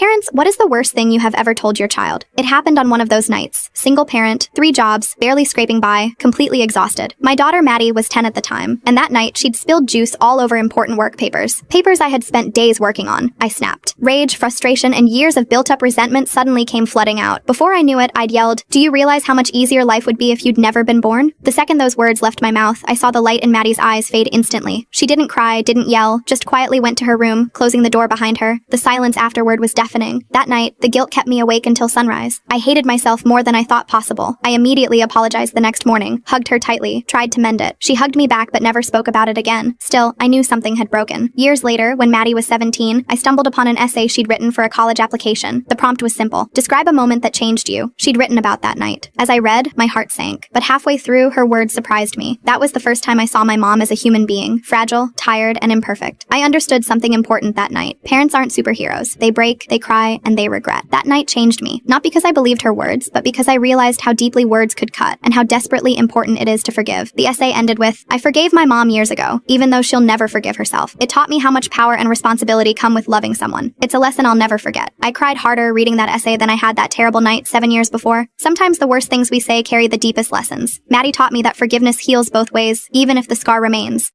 Parents, what is the worst thing you have ever told your child? It happened on one of those nights. Single parent, 3 jobs, barely scraping by, completely exhausted. My daughter Maddie was 10 at the time, and that night she'd spilled juice all over important work papers. Papers I had spent days working on. I snapped. Rage, frustration, and years of built-up resentment suddenly came flooding out. Before I knew it, I'd yelled, "Do you realize how much easier life would be if you'd never been born?" The second those words left my mouth, I saw the light in Maddie's eyes fade instantly. She didn't cry, didn't yell, just quietly went to her room, closing the door behind her. The silence afterward was deafening. That night, the guilt kept me awake until sunrise. I hated myself more than I thought possible. I immediately apologized the next morning, hugged her tightly, tried to mend it. She hugged me back but never spoke about it again. Still, I knew something had broken. Years later, when Maddie was 17, I stumbled upon an essay she'd written for a college application. The prompt was simple. Describe a moment that changed you. She'd written about that night. As I read, my heart sank. But halfway through, her words surprised me. That was the first time I saw my mom as a human being, fragile, tired, and imperfect. I understood something important that night. Parents aren't superheroes. They break, they cry, and they regret. That night changed me. Not because I believed her words, but because I realized how deeply words could cut, and how desperately important it is to forgive. The essay ended with, "I forgave my mom years ago, even though she'll never forgive herself. It taught me how much power and responsibility come with loving someone. It's a lesson I'll never forget." I cried harder reading that essay than I had that terrible night 7 years before. Sometimes the worst things we say carry the deepest lessons. Maddie taught me that forgiveness heals both ways, even if the scar remains.